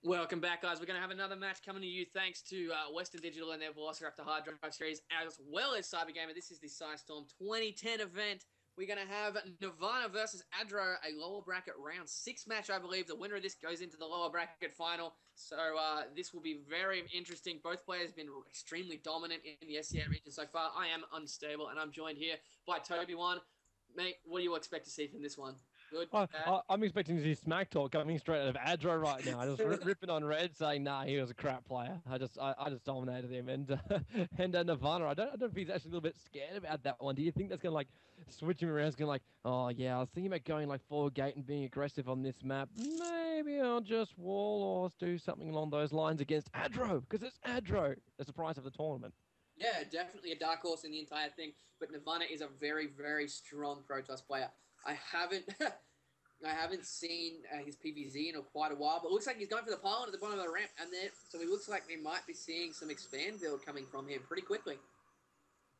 Welcome back, guys. We're going to have another match coming to you thanks to Western Digital and their Velociraptor Hard Drive series, as well as CyberGamer. This is the Psi Storm 2010 event. We're going to have Nirvana versus aDRo, a lower bracket round 6 match, I believe. The winner of this goes into the lower bracket final. So this will be very interesting. Both players have been extremely dominant in the SCA region so far. I am unstable, and I'm joined here by Tobiwan. Mate, what do you expect to see from this one? Good, bad? I'm expecting to see smack talk coming straight out of aDRo right now. I just ripping on Red, saying, "Nah, he was a crap player." I just dominated him, and Nirvana. I don't know if he's actually a little bit scared about that one. Do you think that's gonna like switch him around? It's gonna like, oh yeah, I was thinking about going like forward gate and being aggressive on this map. Maybe I'll just wall or do something along those lines against aDRo because it's aDRo, the surprise of the tournament. Yeah, definitely a dark horse in the entire thing. But Nirvana is a very, very strong Protoss player. I haven't, I haven't seen his PVZ in quite a while, but it looks like he's going for the pylon at the bottom of the ramp, and then so it looks like we might be seeing some expand build coming from him pretty quickly.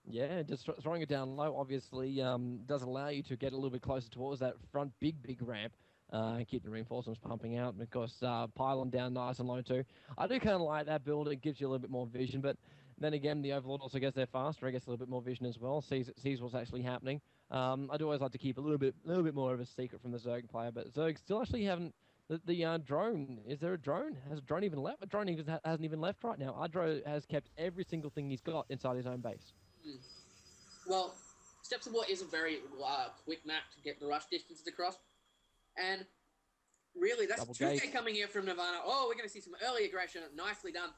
Yeah, just throwing it down low obviously does allow you to get a little bit closer towards that front big ramp and keep the reinforcements pumping out. And of course, pylon down nice and low too. I do kind of like that build. It gives you a little bit more vision, but then again, the Overlord also gets there faster. I guess a little bit more vision as well. Sees what's actually happening. I do always like to keep a little bit more of a secret from the Zerg player, but Zerg still actually haven't. The drone, is there a drone? Has a drone even left? A drone hasn't even left right now. aDRo has kept every single thing he's got inside his own base. Well, Steps of War is a very quick map to get the rush distances across. And really, that's 2K coming here from Nirvana. Oh, we're going to see some early aggression. Nicely done.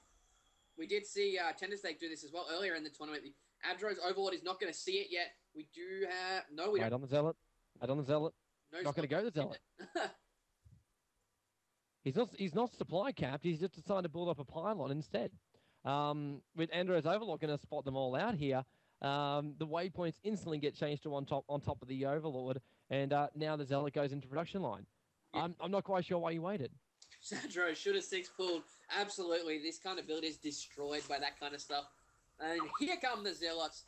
We did see Tenderstake do this as well earlier in the tournament. aDRo's Overlord is not going to see it yet. We do have... No, we don't. Wait on the Zealot. Wait on the Zealot. No, not going to go the Zealot. He's not supply capped. He's just decided to build up a pylon instead. With aDRo's Overlord going to spot them all out here, the waypoints instantly get changed to on top of the Overlord, and now the Zealot goes into production line. Yeah. I'm not quite sure why you waited. aDRo should have 6 pulled. Absolutely, this kind of build is destroyed by that kind of stuff. And here come the Zealots.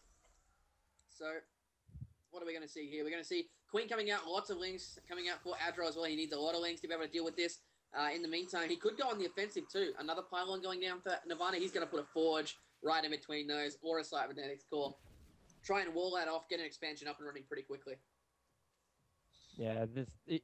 So, what are we going to see here? We're going to see Queen coming out, lots of links coming out for aDRo as well. He needs a lot of links to be able to deal with this. In the meantime, he could go on the offensive too. Another pylon going down for Nirvana. He's going to put a Forge right in between those, or a Cybernetics core. Try and wall that off, get an expansion up and running pretty quickly. Yeah,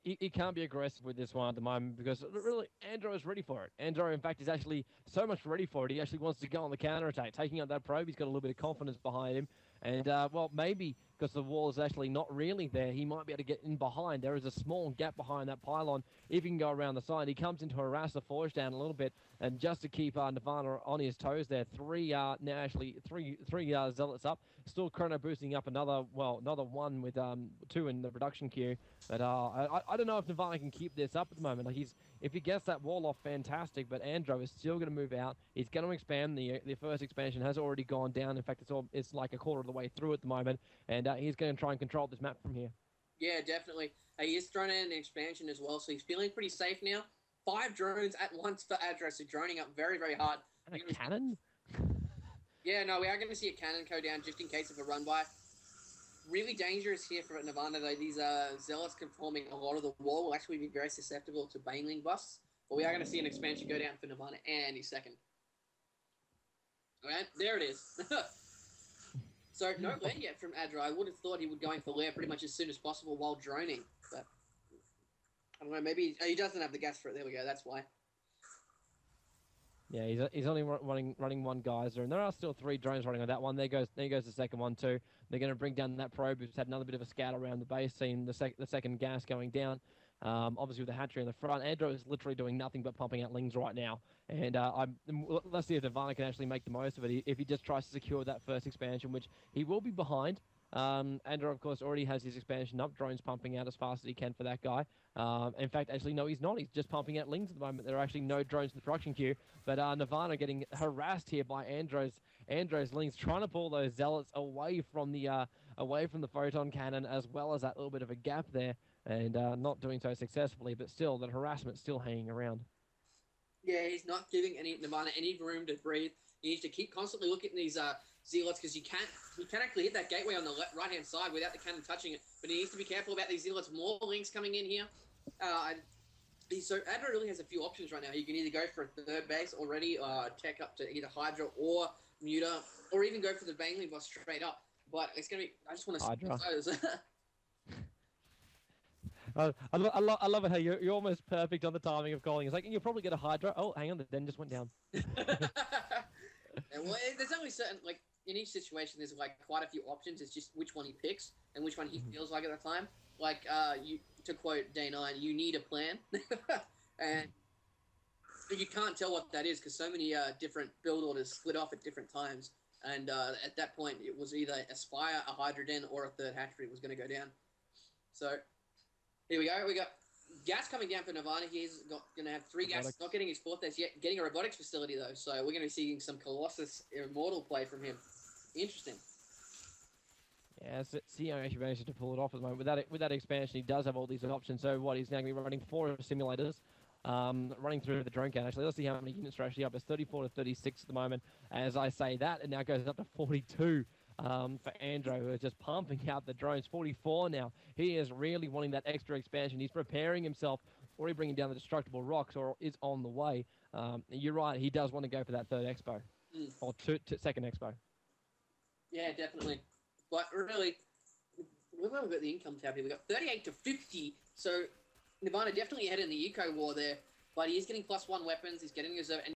he can't be aggressive with this one at the moment because really aDRo is ready for it. aDRo, in fact, is actually so much ready for it. He actually wants to go on the counterattack, taking out that probe. He's got a little bit of confidence behind him, and well, maybe because the wall is actually not really there, he might be able to get in behind. There is a small gap behind that pylon. If he can go around the side, he comes in to harass the Forge down a little bit, and just to keep Nirvana on his toes there, three Zealots up. Still Chrono boosting up another one with 2 in the production queue. But I don't know if Nirvana can keep this up at the moment. Like if he gets that wall off, fantastic. But aDRo is still going to move out. He's going to expand. The first expansion has already gone down. In fact, it's like a quarter of the way through at the moment, and he's going to try and control this map from here. Yeah, definitely. He is throwing in an expansion as well, so he's feeling pretty safe now. 5 drones at once for aDRo, so droning up very, very hard. And a cannon? Yeah, no, we are going to see a cannon go down just in case of a run-by. Really dangerous here for Nirvana, though. These Zealots conforming a lot of the wall will actually be very susceptible to Baneling busts. But we are going to see an expansion go down for Nirvana and his second. Alright, there it is. So, no lair yet from aDRo. I would have thought he would go in for lair pretty much as soon as possible while droning. But, I don't know, maybe he doesn't have the gas for it. There we go, that's why. Yeah, he's only running one geyser, and there are still 3 drones running on that one. There goes the second one too. They're going to bring down that probe, who's had another bit of a scout around the base, seeing the second gas going down. Obviously with the hatchery in the front, aDRo is literally doing nothing but pumping out lings right now. And let's see if Nirvana can actually make the most of it. If he just tries to secure that first expansion, which he will be behind. aDRo, of course, already has his expansion up. Drones pumping out as fast as he can for that guy. In fact, actually, no, he's not. He's just pumping out lings at the moment. There are actually no drones in the production queue. But Nirvana getting harassed here by aDRo's lings, trying to pull those Zealots away from the photon cannon, as well as that little bit of a gap there, and not doing so successfully. But still, that harassment's still hanging around. Yeah, he's not giving Nirvana any room to breathe. He needs to keep constantly looking at these Zealots because he can actually hit that gateway on the right-hand side without the cannon touching it. But he needs to be careful about these Zealots. More links coming in here. So aDRo really has a few options right now. You can either go for a third base already, tech up to either Hydra or Muta, or even go for the Baneling boss straight up. But it's gonna be. I just want to Hydra. those. I love it how you're almost perfect on the timing of calling. It's like, you'll probably get a Hydra. Oh, hang on, the den just went down. Well, there's only certain, like, in each situation, there's, like, quite a few options. It's just which one he picks and which one he feels like at the time. Like, to quote Day9, you need a plan. And you can't tell what that is because so many different build orders split off at different times. And at that point, it was either Aspire, a Hydra Den, or a third hatchery was going to go down. So, here we go. We got gas coming down for Nirvana. He's going to have 3 gas. Not getting his 4th base yet. Getting a robotics facility, though. So we're going to be seeing some Colossus Immortal play from him. Interesting. Yeah, CEO actually managed to pull it off at the moment. With that expansion, he does have all these options. So what, he's now going to be running 4 simulators, running through the drone count. Actually, let's see how many units are actually up. It's 34 to 36 at the moment. As I say that, it now goes up to 42. For aDRo, who is just pumping out the drones. 44 now. He is really wanting that extra expansion. He's preparing himself, already bringing down the destructible rocks, or is on the way. You're right, he does want to go for that third expo. Or second expo. Yeah, definitely. But really, we've got the income tab here. We've got 38 to 50. So Nirvana definitely ahead in the eco war there. But he is getting +1 weapons. He's getting his...